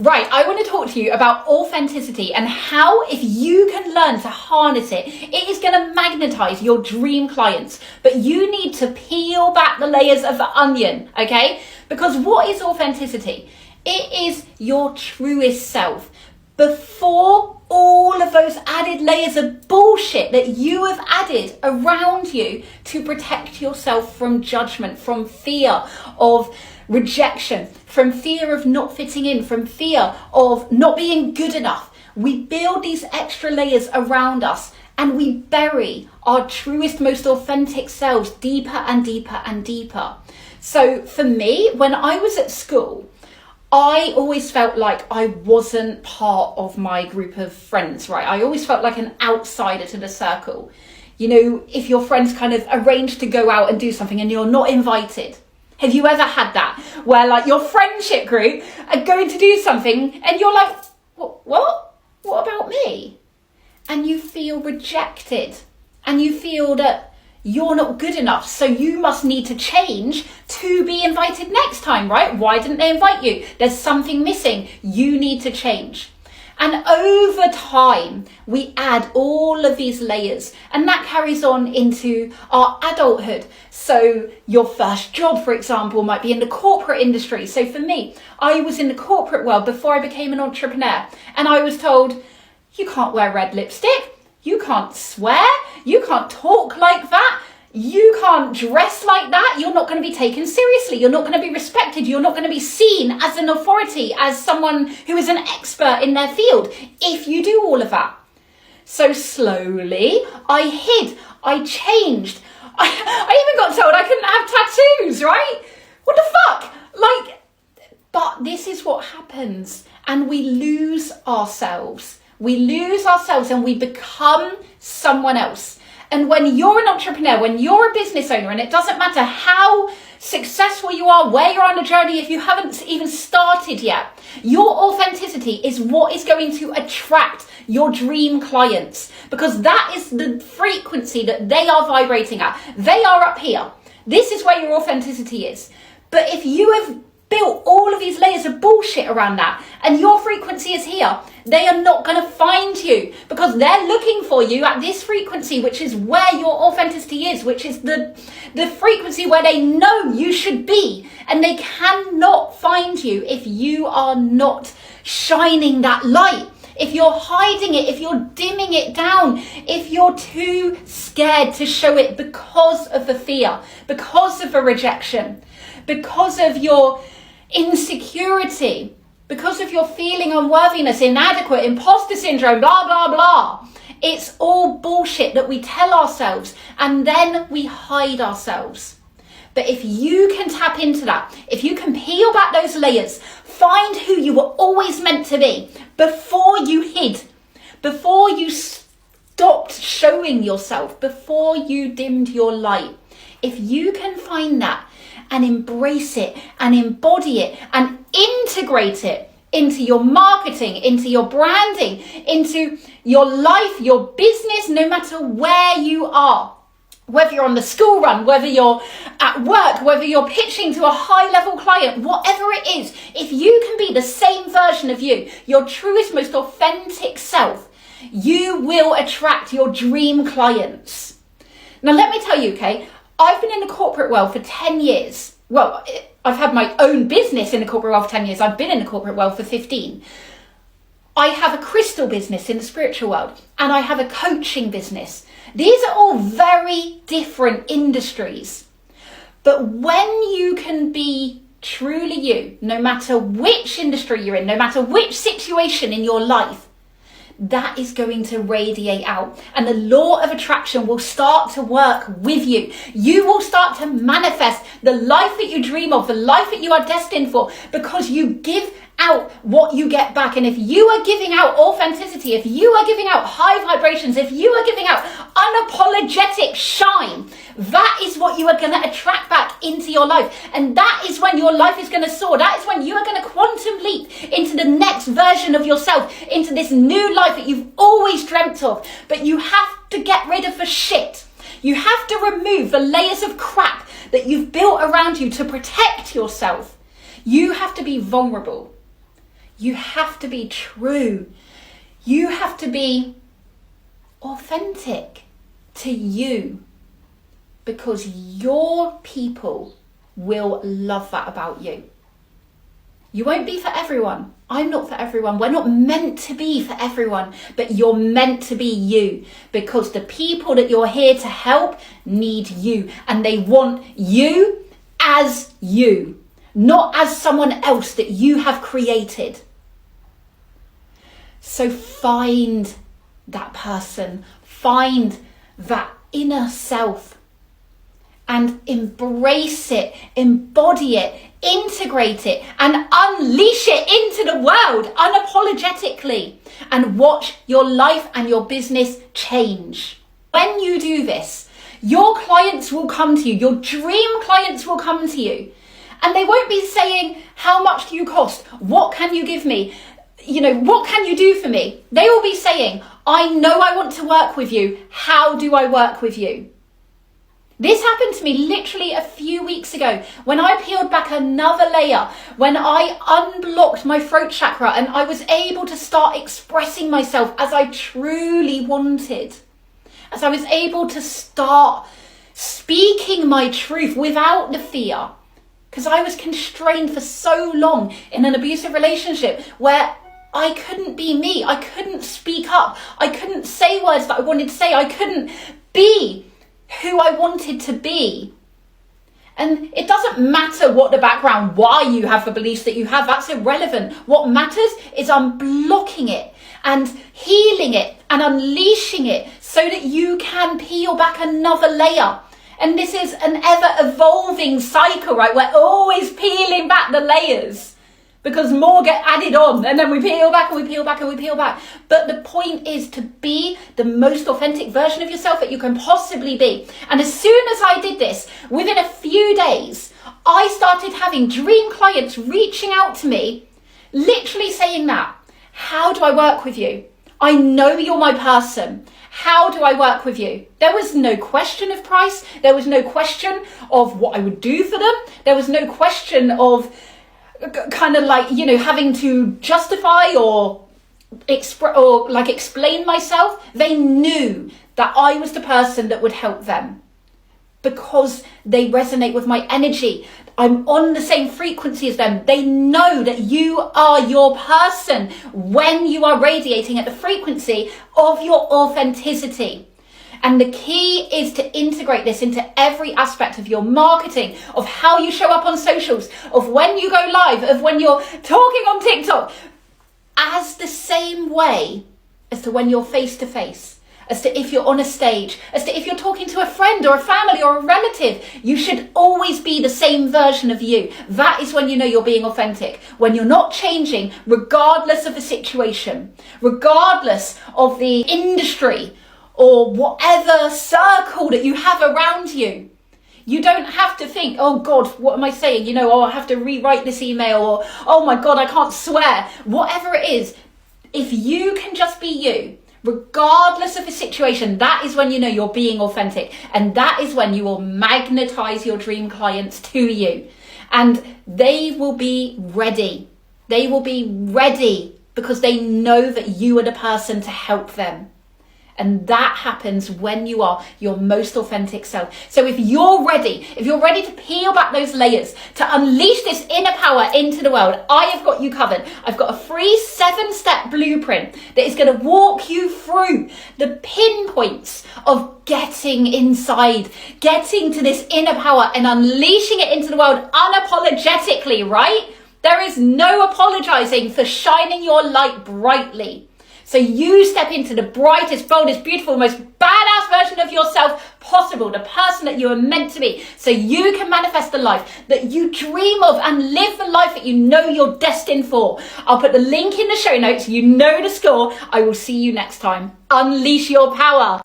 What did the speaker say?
Right, I want to talk to you about authenticity and how, if you can learn to harness it, it is going to magnetize your dream clients. But you need to peel back the layers of the onion, okay? Because what is authenticity? It is your truest self before all of those added layers of bullshit that you have added around you to protect yourself from judgment, from fear of rejection, from fear of not fitting in, from fear of not being good enough. We build these extra layers around us and we bury our truest, most authentic selves deeper and deeper and deeper. So for me, when I was at school, I always felt like I wasn't part of my group of friends, right? I always felt like an outsider to the circle. You know, if your friends kind of arrange to go out and do something and you're not invited. Have you ever had that? Where like your friendship group are going to do something and you're like, what? What about me? And you feel rejected and you feel that you're not good enough, so you must need to change to be invited next time, right? Why didn't they invite you? There's something missing. You need to change. And over time, we add all of these layers, and that carries on into our adulthood. So your first job, for example, might be in the corporate industry. So for me, I was in the corporate world before I became an entrepreneur, and I was told, you can't wear red lipstick. You can't swear, you can't talk like that, you can't dress like that, you're not going to be taken seriously, you're not going to be respected, you're not going to be seen as an authority, as someone who is an expert in their field, if you do all of that. So slowly, I hid, I changed, I even got told I couldn't have tattoos, right? What the fuck? But this is what happens, and we lose ourselves. We lose ourselves and we become someone else. And when you're an entrepreneur, when you're a business owner, and it doesn't matter how successful you are, where you're on the journey, if you haven't even started yet, your authenticity is what is going to attract your dream clients, because that is the frequency that they are vibrating at. They are up here. This is where your authenticity is. But if you have built all of these layers of bullshit around that and your frequency is here, they are not going to find you, because they're looking for you at this frequency, which is where your authenticity is, which is the frequency where they know you should be, and they cannot find you if you are not shining that light. If you're hiding it, if you're dimming it down, if you're too scared to show it because of the fear, because of the rejection, because of your insecurity, because of your feeling unworthiness, inadequate, imposter syndrome, blah, blah, blah. It's all bullshit that we tell ourselves and then we hide ourselves. But if you can tap into that, if you can peel back those layers, find who you were always meant to be before you hid, before you stopped showing yourself, before you dimmed your light. If you can find that and embrace it and embody it and integrate it into your marketing, into your branding, into your life, your business, no matter where you are, whether you're on the school run, whether you're at work, whether you're pitching to a high level client, whatever it is, if you can be the same version of you, your truest, most authentic self, you will attract your dream clients. Now, let me tell you, okay, I've been in the corporate world for 10 years. Well, I've had my own business in the corporate world for 10 years. I've been in the corporate world for 15. I have a crystal business in the spiritual world, and I have a coaching business. These are all very different industries. But when you can be truly you, no matter which industry you're in, no matter which situation in your life, that is going to radiate out, and the law of attraction will start to work with you. You will start to manifest the life that you dream of, the life that you are destined for, because you give out what you get back. And if you are giving out authenticity, if you are giving out high vibrations, if you are giving out unapologetic shine, that is what you are going to attract back into your life. And that is when your life is going to soar. That is when you are going to quantum leap into the next version of yourself, into this new life that you've always dreamt of. But you have to get rid of the shit. You have to remove the layers of crap that you've built around you to protect yourself. You have to be vulnerable. You have to be true. You have to be authentic to you, because your people will love that about you. You won't be for everyone. I'm not for everyone. We're not meant to be for everyone, but you're meant to be you, because the people that you're here to help need you, and they want you as you, not as someone else that you have created. So find that person, find that inner self, and embrace it, embody it, integrate it, and unleash it into the world unapologetically, and watch your life and your business change. When you do this, your clients will come to you, your dream clients will come to you, and they won't be saying, how much do you cost? What can you give me? What can you do for me? They will be saying, I know I want to work with you. How do I work with you? This happened to me literally a few weeks ago when I peeled back another layer, when I unblocked my throat chakra and I was able to start expressing myself as I truly wanted. As I was able to start speaking my truth without the fear. Because I was constrained for so long in an abusive relationship where I couldn't be me. I couldn't speak up. I couldn't say words that I wanted to say. I couldn't be who I wanted to be. And it doesn't matter what the background, why you have the beliefs that you have, that's irrelevant. What matters is unblocking it and healing it and unleashing it so that you can peel back another layer. And this is an ever evolving cycle, right? We're always peeling back the layers, because more get added on, and then we peel back and we peel back and we peel back. But the point is to be the most authentic version of yourself that you can possibly be. And as soon as I did this, within a few days, I started having dream clients reaching out to me, literally saying that. How do I work with you? I know you're my person. How do I work with you? There was no question of price. There was no question of what I would do for them. There was no question of kind of like, having to justify or explain myself. They knew that I was the person that would help them because they resonate with my energy. I'm on the same frequency as them. They know that you are your person when you are radiating at the frequency of your authenticity. And the key is to integrate this into every aspect of your marketing, of how you show up on socials, of when you go live, of when you're talking on TikTok, as the same way as to when you're face to face, as to if you're on a stage, as to if you're talking to a friend or a family or a relative. You should always be the same version of you. That is when you know you're being authentic, when you're not changing regardless of the situation, regardless of the industry, or whatever circle that you have around you. You don't have to think, oh God, what am I saying? I have to rewrite this email, or, oh my God, I can't swear. Whatever it is, if you can just be you, regardless of the situation, that is when you know you're being authentic. And that is when you will magnetize your dream clients to you. And they will be ready. They will be ready because they know that you are the person to help them. And that happens when you are your most authentic self. So if you're ready to peel back those layers, to unleash this inner power into the world, I have got you covered. I've got a free 7-step blueprint that is going to walk you through the pinpoints of getting inside, getting to this inner power and unleashing it into the world unapologetically, right? There is no apologizing for shining your light brightly. So you step into the brightest, boldest, beautiful, most badass version of yourself possible, the person that you are meant to be, so you can manifest the life that you dream of and live the life that you know you're destined for. I'll put the link in the show notes. You know the score. I will see you next time. Unleash your power.